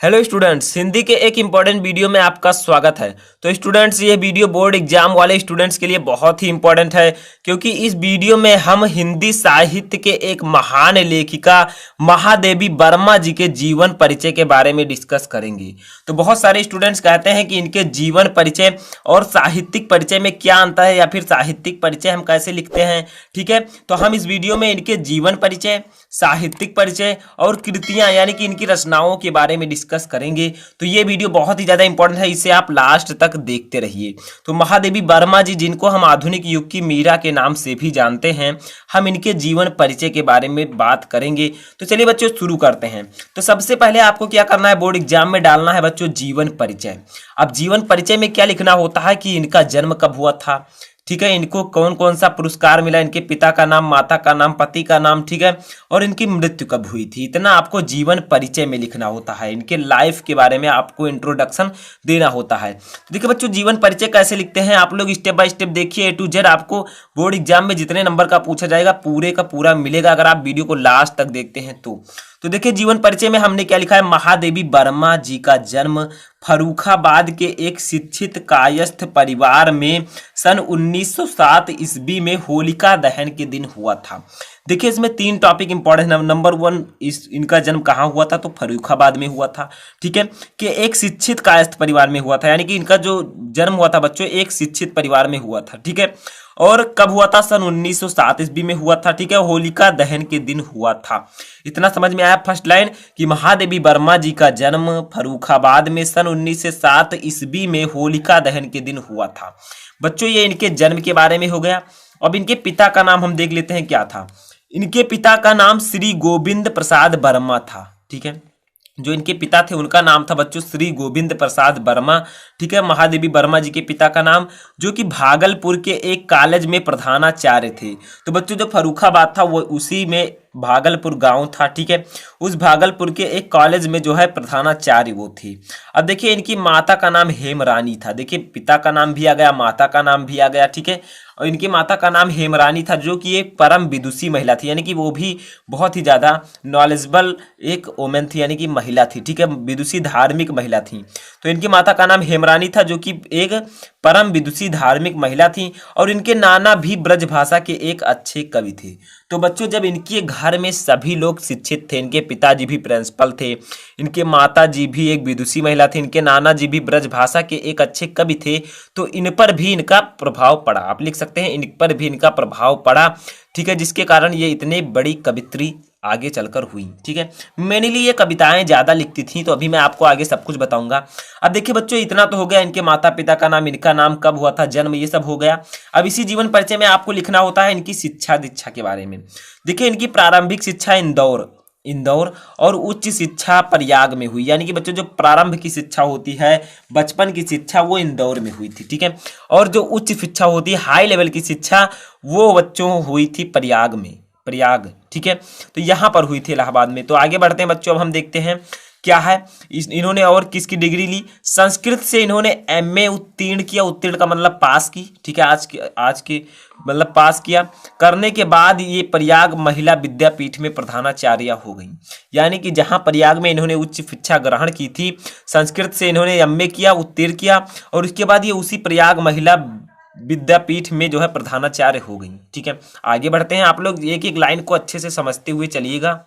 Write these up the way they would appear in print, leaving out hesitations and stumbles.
Hello students, Hindi के एक important video में आपका स्वागत है। तो स्टूडेंट्स, ये वीडियो बोर्ड एग्जाम वाले स्टूडेंट्स के लिए बहुत ही इम्पॉर्टेंट है, क्योंकि इस वीडियो में हम हिंदी साहित्य के एक महान लेखिका महादेवी वर्मा जी के जीवन परिचय के बारे में डिस्कस करेंगे। तो बहुत सारे स्टूडेंट्स कहते हैं कि इनके जीवन परिचय और साहित्यिक परिचय में क्या अंतर है, या फिर साहित्यिक परिचय हम कैसे लिखते हैं। ठीक है, तो हम इस वीडियो में इनके जीवन परिचय, साहित्यिक परिचय और कृतियां यानी कि इनकी रचनाओं के बारे में डिस्कस करेंगे। तो ये वीडियो बहुत ही ज्यादा इंपॉर्टेंट है, इसे आप लास्ट तक देखते रहिए। तो महादेवी वर्मा जी, जिनको हम आधुनिक युग की मीरा के नाम से भी जानते हैं, हम इनके जीवन परिचय के बारे में बात करेंगे। तो चलिए बच्चों, शुरू करते हैं। तो सबसे पहले आपको क्या करना है, बोर्ड एग्जाम में डालना है बच्चों जीवन परिचय। अब जीवन परिचय में क्या लिखना होता है कि इनका जन्म कब हुआ था, ठीक है, इनको कौन कौन सा पुरस्कार मिला, इनके पिता का नाम, माता का नाम, पति का नाम, ठीक है, और इनकी मृत्यु कब हुई थी। इतना आपको जीवन परिचय में लिखना होता है। इनके लाइफ के बारे में आपको इंट्रोडक्शन देना होता है। तो देखिए बच्चों, जीवन परिचय कैसे लिखते हैं आप लोग स्टेप बाय स्टेप देखिए। ए टू जेड आपको बोर्ड एग्जाम में जितने नंबर का पूछा जाएगा पूरे का पूरा मिलेगा, अगर आप वीडियो को लास्ट तक देखते हैं तो देखिए जीवन परिचय में हमने क्या लिखा है। महादेवी वर्मा जी का जन्म फर्रुखाबाद के एक शिक्षित कायस्थ परिवार में सन 1907 ईस्वी में होलिका दहन के दिन हुआ था। देखिए इसमें 3 टॉपिक इंपॉर्टेंट है। नंबर 1, इनका जन्म कहाँ हुआ था, तो फर्रुखाबाद में हुआ था। ठीक है, कि एक शिक्षित कायस्थ परिवार में हुआ था, यानी कि इनका जो जन्म हुआ था बच्चों एक शिक्षित परिवार में हुआ था। ठीक है, और कब हुआ था, सन 1907 ईस्वी में हुआ था। ठीक है, होलिका दहन के दिन हुआ था। इतना समझ में आया फर्स्ट लाइन कि महादेवी वर्मा जी का जन्म फर्रुखाबाद में सन 1907 ईस्वी में होलिका दहन के दिन हुआ था। बच्चों ये इनके जन्म के बारे में हो गया। अब इनके पिता का नाम हम देख लेते हैं क्या था। इनके पिता का नाम श्री गोविंद प्रसाद वर्मा था। ठीक है, जो इनके पिता थे उनका नाम था बच्चों श्री गोविंद प्रसाद वर्मा। ठीक है, महादेवी वर्मा जी के पिता का नाम, जो कि भागलपुर के एक कॉलेज में प्रधानाचार्य थे। तो बच्चों जो फर्रुखाबाद था वो उसी में भागलपुर गांव था। ठीक है, उस भागलपुर के एक कॉलेज में जो है प्रधानाचार्य वो थी। अब देखिए इनकी माता का नाम हेमरानी था। देखिए पिता का नाम भी आ गया, माता का नाम भी आ गया। ठीक है, और इनकी माता का नाम हेमरानी था, जो कि एक परम विदुषी महिला थी, यानी कि वो भी बहुत ही ज्यादा नॉलेजेबल एक वोमेन थी, यानी कि महिला थी। ठीक है, विदुषी धार्मिक महिला थी। तो इनकी माता का नाम हेमरानी था, जो कि एक परम विदुषी धार्मिक महिला थी। और इनके नाना भी ब्रज भाषा के एक अच्छे कवि थे। तो बच्चों जब इनके घर में सभी लोग शिक्षित थे, इनके पिताजी भी प्रिंसिपल थे, इनके माता जी भी एक विदुषी महिला थी, इनके नाना जी भी ब्रज भाषा के एक अच्छे कवि थे, तो इन पर भी इनका प्रभाव पड़ा। आप लिख सकते हैं इन पर भी इनका प्रभाव पड़ा। ठीक है, जिसके कारण ये इतने बड़ी कवित्री आगे चलकर हुई। ठीक है, मेनली ये कविताएं ज्यादा लिखती थी, तो अभी मैं आपको आगे सब कुछ बताऊंगा। अब देखिए बच्चों, इतना तो हो गया, इनके माता पिता का नाम, इनका नाम, कब हुआ था जन्म, ये सब हो गया। अब इसी जीवन परिचय में आपको लिखना होता है इनकी शिक्षा दीक्षा के बारे में। देखिए इनकी प्रारंभिक शिक्षा इंदौर और उच्च शिक्षा प्रयाग में हुई, यानी कि बच्चों जो प्रारंभ की शिक्षा होती है, बचपन की शिक्षा, वो इंदौर में हुई थी। ठीक है, और जो उच्च शिक्षा होती है, हाई लेवल की शिक्षा, वो बच्चों हुई थी प्रयाग। ठीक है, तो यहां पर हुई थी इलाहाबाद में। तो आगे बढ़ते हैं बच्चों, अब हम देखते हैं क्या है। इन्होंने और किसकी डिग्री ली। संस्कृत से इन्होंने एमए उत्तीर्ण किया। उत्तीर्ण का मतलब पास की। ठीक है, आज के मतलब पास किया। करने के बाद ये प्रयाग महिला विद्यापीठ में प्रधानाचार्य हो गई, यानी कि जहां प्रयाग में इन्होंने उच्च शिक्षा ग्रहण की थी, संस्कृत से इन्होंने एमए किया, उत्तीर्ण किया, और उसके बाद ये उसी प्रयाग महिला विद्यापीठ में जो है प्रधानाचार्य हो गई। ठीक है, आगे बढ़ते हैं। आप लोग एक एक लाइन को अच्छे से समझते हुए चलिएगा।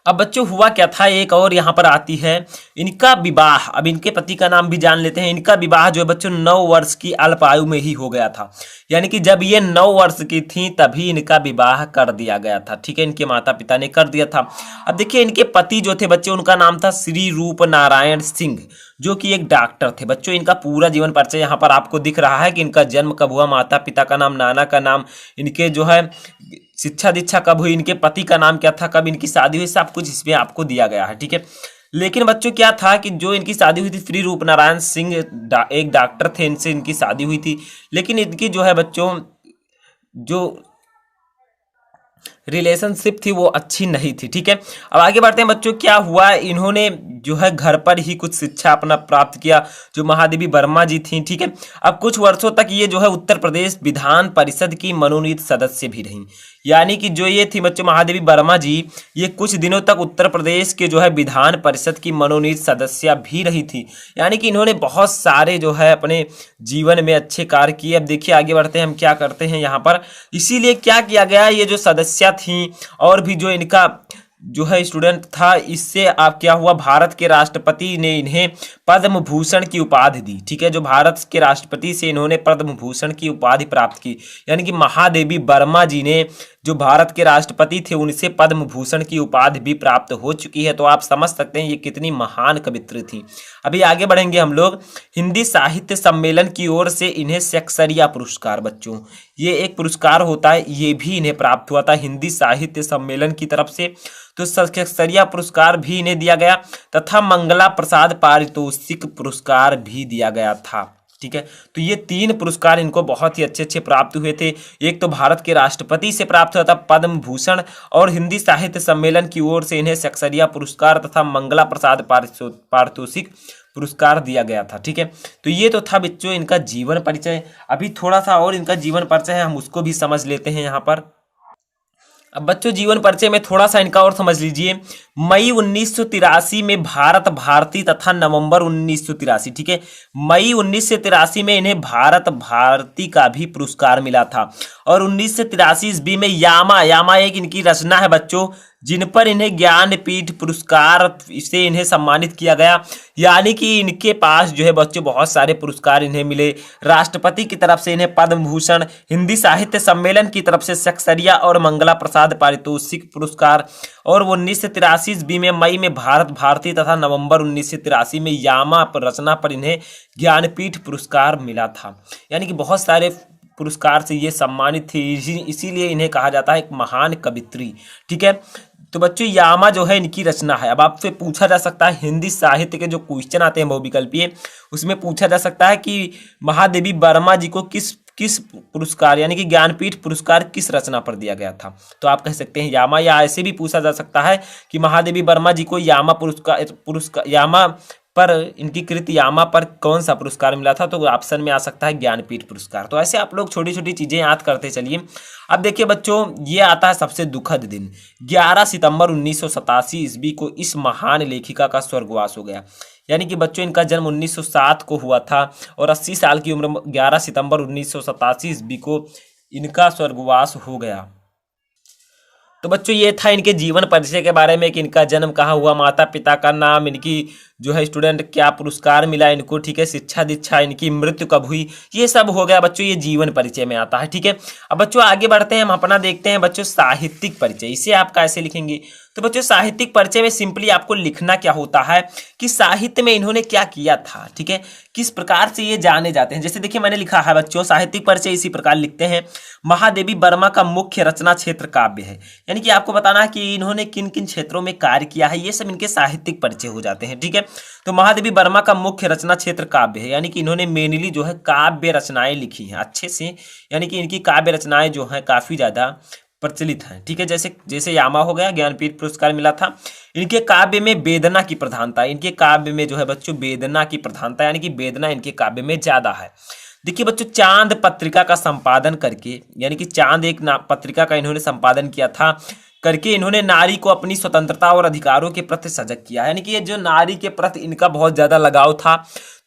अब बच्चों हुआ क्या था, एक और यहाँ पर आती है इनका विवाह। अब इनके पति का नाम भी जान लेते हैं। इनका विवाह जो है बच्चों 9 वर्ष की अल्प आयु में ही हो गया था, यानी कि जब ये 9 वर्ष की थी तभी इनका विवाह कर दिया गया था। ठीक है, इनके माता पिता ने कर दिया था। अब देखिए इनके पति जो थे बच्चे, उनका नाम था श्री रूप नारायण सिंह, जो कि एक डॉक्टर थे। बच्चों इनका पूरा जीवन परिचय यहाँ पर आपको दिख रहा है कि इनका जन्म कब हुआ, माता पिता का नाम, नाना का नाम, इनके जो है शिक्षा दीक्षा कब हुई, इनके पति का नाम क्या था, कब इनकी शादी हुई, सब कुछ इसमें आपको दिया गया है। ठीक है, लेकिन बच्चों क्या था कि जो इनकी शादी हुई थी, श्री रूप नारायण सिंह एक डॉक्टर थे, इनसे इनकी शादी हुई थी। लेकिन इनकी जो है बच्चों जो रिलेशनशिप थी वो अच्छी नहीं थी। ठीक है, अब आगे बढ़ते हैं बच्चों। क्या हुआ, इन्होंने जो है घर पर ही कुछ शिक्षा अपना प्राप्त किया, जो महादेवी वर्मा जी थी। ठीक है, अब कुछ वर्षों तक ये जो है उत्तर प्रदेश विधान परिषद की मनोनीत सदस्य भी रहीं। यानी कि जो ये थी बच्चों महादेवी वर्मा जी, ये कुछ दिनों तक उत्तर प्रदेश के जो है विधान परिषद की मनोनीत सदस्य भी रही थी। यानी कि इन्होंने बहुत सारे जो है अपने जीवन में अच्छे कार्य किए। अब देखिए आगे बढ़ते हैं हम क्या करते हैं यहाँ पर। इसीलिए क्या किया गया, ये जो सदस्य थी और भी जो इनका जो है स्टूडेंट था, इससे आप क्या हुआ, भारत के राष्ट्रपति ने इन्हें पद्म भूषण की उपाधि दी। ठीक है, जो भारत के राष्ट्रपति से इन्होंने पद्म भूषण की उपाधि प्राप्त की। यानी कि महादेवी वर्मा जी ने जो भारत के राष्ट्रपति थे उनसे पद्म भूषण की उपाधि भी प्राप्त हो चुकी है। तो आप समझ सकते हैं ये कितनी महान कवित्री थी। अभी आगे बढ़ेंगे हम लोग। हिंदी साहित्य सम्मेलन की ओर से इन्हें सेक्सरिया पुरस्कार, बच्चों ये एक पुरस्कार होता है, ये भी इन्हें प्राप्त हुआ था हिंदी साहित्य सम्मेलन की तरफ से। तो सेक्सरिया पुरस्कार भी इन्हें दिया गया तथा मंगला प्रसाद पारितोषिक पुरस्कार भी दिया गया था। ठीक है, तो ये 3 पुरस्कार इनको बहुत ही अच्छे अच्छे प्राप्त हुए थे। एक तो भारत के राष्ट्रपति से प्राप्त हुआ था पद्म भूषण, और हिंदी साहित्य सम्मेलन की ओर से इन्हें सेक्सरिया पुरस्कार तथा मंगला प्रसाद पारितोषिक पुरस्कार दिया गया था। ठीक है, तो ये तो था बच्चों इनका जीवन परिचय। अभी थोड़ा सा और इनका जीवन परिचय है, हम उसको भी समझ लेते हैं यहाँ पर। अब बच्चों जीवन परिचय में थोड़ा सा इनका और समझ लीजिए। मई 1983 में भारत भारती तथा नवंबर 1983, ठीक है, मई 1983 में इन्हें भारत भारती का भी पुरस्कार मिला था। और 1983 ईस्वी में यामा एक इनकी रचना है बच्चों, जिन पर इन्हें ज्ञानपीठ पुरस्कार से इन्हें सम्मानित किया गया। यानी कि इनके पास जो है बच्चों बहुत सारे पुरस्कार इन्हें मिले। राष्ट्रपति की तरफ से इन्हें पद्म भूषण, हिंदी साहित्य सम्मेलन की तरफ से सेक्सरिया और मंगला प्रसाद पारितोषिक पुरस्कार, और 1983 ईस्वी में मई में भारत भारती तथा नवंबर 1983 में यामा पर रचना पर इन्हें ज्ञानपीठ पुरस्कार मिला था। यानी कि बहुत सारे पुरस्कार से ये सम्मानित थी, इसीलिए इन्हें कहा जाता है एक महान कवित्री। ठीक है, तो बच्चों यामा जो है इनकी रचना है। अब आपसे पूछा जा सकता है हिंदी साहित्य के जो क्वेश्चन आते हैं बहुविकल्पीय, उसमें पूछा जा सकता है कि महादेवी वर्मा जी को किस पुरस्कार यानी कि ज्ञानपीठ पुरस्कार किस रचना पर दिया गया था। तो आप कह सकते हैं यामा, या ऐसे भी पूछा जा सकता है कि महादेवी वर्मा जी को यामा पुरस्कार यामा पर इनकी कृति यामा पर कौन सा पुरस्कार मिला था। तो ऑप्शन में आ सकता है ज्ञानपीठ पुरस्कार। तो ऐसे आप लोग छोटी छोटी चीजें याद करते चलिए। अब देखिए बच्चों, ये आता है सबसे दुखद दिन, 11 सितंबर 1987 ईस्वी को इस महान लेखिका का स्वर्गवास हो गया। यानी कि बच्चों इनका जन्म 1907 को हुआ था और 80 साल की उम्र 11 सितंबर 1987 ईस्वी को इनका स्वर्गवास हो गया। तो बच्चों ये था इनके जीवन परिचय के बारे में कि इनका जन्म कहाँ हुआ, माता पिता का नाम, इनकी जो है स्टूडेंट क्या पुरस्कार मिला इनको, ठीक है, शिक्षा दीक्षा, इनकी मृत्यु कब हुई, ये सब हो गया बच्चों, ये जीवन परिचय में आता है। ठीक है, अब बच्चों आगे बढ़ते हैं, हम अपना देखते हैं बच्चों साहित्यिक परिचय। इसे आप कैसे लिखेंगे। तो बच्चों साहित्यिक परिचय में सिंपली आपको लिखना क्या होता है कि साहित्य में इन्होंने क्या किया था। ठीक है, किस प्रकार से ये जाने जाते हैं। जैसे देखिए मैंने लिखा है बच्चों साहित्यिक परिचय इसी प्रकार लिखते हैं, महादेवी वर्मा का मुख्य रचना क्षेत्र काव्य है। यानी कि आपको बताना है कि इन्होंने किन किन क्षेत्रों में कार्य किया है, ये सब इनके साहित्यिक परिचय हो जाते हैं। ठीक है, तो महादेवी वर्मा का मुख्य रचना क्षेत्र काव्य है, यानी कि इन्होंने मेनली जो है काव्य रचनाएं लिखी हैं अच्छे से। यानी कि इनकी काव्य रचनाएं जो हैं काफी ज्यादा प्रचलित हैं। ठीक है, जैसे यामा हो गया, ज्ञानपीठ पुरस्कार मिला था। इनके काव्य में वेदना की प्रधानता, इनके काव्य में जो है बच्चों वेदना की प्रधानता, यानी कि वेदना इनके काव्य में ज्यादा है। देखिए बच्चों चांद पत्रिका का संपादन करके, यानी कि चांद एक पत्रिका का इन्होंने संपादन किया था करके, इन्होंने नारी को अपनी स्वतंत्रता और अधिकारों के प्रति सजग किया। यानी कि ये जो नारी के प्रति इनका बहुत ज्यादा लगाव था,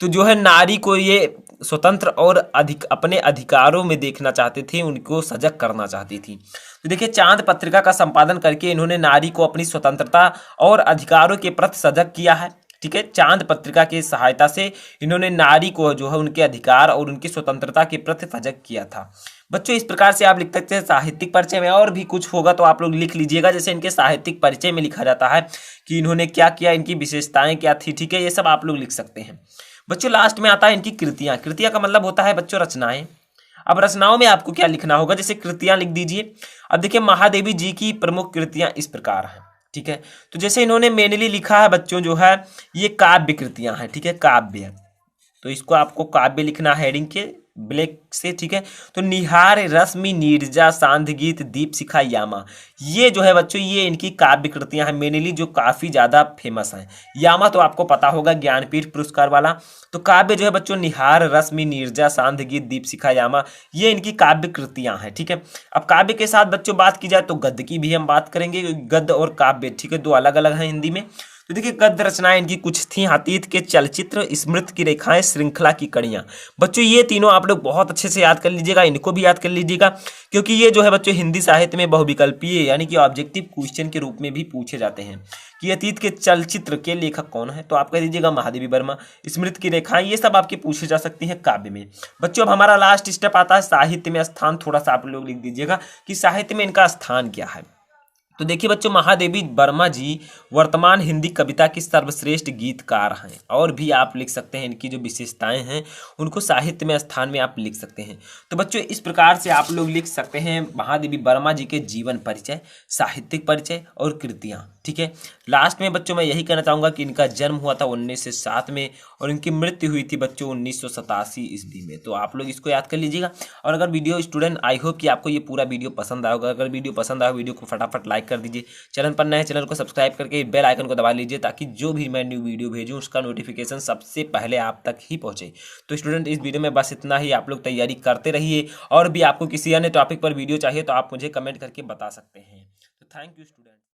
तो जो है नारी को ये स्वतंत्र और अपने अधिकारों में देखना चाहते थे, उनको सजग करना चाहती थी। तो देखिए चांद पत्रिका का संपादन करके इन्होंने नारी को अपनी स्वतंत्रता और अधिकारों के प्रति सजग किया है। ठीक है, चांद पत्रिका की सहायता से इन्होंने नारी को जो है उनके अधिकार और उनकी स्वतंत्रता के प्रति सजग किया था। बच्चों इस प्रकार से आप लिख सकते हैं साहित्यिक परिचय में। और भी कुछ होगा तो आप लोग लिख लीजिएगा, जैसे इनके साहित्यिक परिचय में लिखा जाता है कि इन्होंने क्या किया, इनकी विशेषताएं क्या थी। ठीक है, ये सब आप लोग लिख सकते हैं। बच्चों लास्ट में आता है इनकी कृतियां। कृतियां का मतलब होता है बच्चों रचनाएं। अब रचनाओं में आपको क्या लिखना होगा, जैसे कृतियां लिख दीजिए। अब देखिए महादेवी जी की प्रमुख कृतियां इस प्रकार हैं। ठीक है, तो जैसे इन्होंने मेनली लिखा है बच्चों जो है ये काव्य कृतियां हैं। ठीक है, काव्य, तो इसको आपको काव्य लिखना है हेडिंग के ब्लैक से, ठीक है। तो निहार, रश्मि, नीरजा, सांधगीत, दीपशिखा, यामा, ये जो है बच्चों ये इनकी काव्य कृतियां हैं मेनली जो काफी ज्यादा फेमस हैं। यामा तो आपको पता होगा ज्ञानपीठ पुरस्कार वाला। तो काव्य जो है बच्चों निहार, रश्मि, नीरजा, सांधगीत, दीपशिखा, यामा, ये इनकी काव्य कृतियां हैं, ठीक है। अब काव्य के साथ बच्चों बात की जाए तो गद्य की भी हम बात करेंगे। गद्य और काव्य, ठीक है, दो अलग अलग हैं हिंदी में। तो देखिए गद्य रचनाएं इनकी कुछ थी, अतीत के चलचित्र, स्मृति की रेखाएं, श्रृंखला की कड़ियां। बच्चों ये तीनों आप लोग बहुत अच्छे से याद कर लीजिएगा, इनको भी याद कर लीजिएगा, क्योंकि ये जो है बच्चों हिंदी साहित्य में बहुविकल्पीय यानी कि ऑब्जेक्टिव क्वेश्चन के रूप में भी पूछे जाते हैं कि अतीत के चलचित्र के लेखक कौन है, तो आप कह दीजिएगा महादेवी वर्मा। स्मृति की रेखाएं, ये सब आपके पूछे जा सकती हैं काव्य में। बच्चों अब हमारा लास्ट स्टेप आता है साहित्य में स्थान। थोड़ा सा आप लोग लिख दीजिएगा कि साहित्य में इनका स्थान क्या है। तो देखिए बच्चों महादेवी वर्मा जी वर्तमान हिंदी कविता की सर्वश्रेष्ठ गीतकार हैं। और भी आप लिख सकते हैं इनकी जो विशेषताएं हैं उनको साहित्य में स्थान में आप लिख सकते हैं। तो बच्चों इस प्रकार से आप लोग लिख सकते हैं महादेवी वर्मा जी के जीवन परिचय, साहित्यिक परिचय और कृतियां, ठीक है। लास्ट में बच्चों मैं यही कहना चाहूंगा कि इनका जन्म हुआ था 1907 में और इनकी मृत्यु हुई थी बच्चों 1987 ईस्वी में। तो आप लोग इसको याद कर लीजिएगा। और अगर वीडियो स्टूडेंट, आई होप कि आपको ये पूरा वीडियो पसंद आएगा। अगर वीडियो पसंद आए वीडियो को फटाफट लाइक कर दीजिए। चैनल पर नए चैनल को सब्सक्राइब करके बेल आइकन को दबा लीजिए ताकि जो भी मैं न्यू वीडियो भेजूं उसका नोटिफिकेशन सबसे पहले आप तक ही पहुंचे। तो स्टूडेंट इस वीडियो में बस इतना ही। आप लोग तैयारी करते रहिए और भी आपको किसी अन्य टॉपिक पर वीडियो चाहिए तो आप मुझे कमेंट करके बता सकते हैं। तो थैंक यू स्टूडेंट।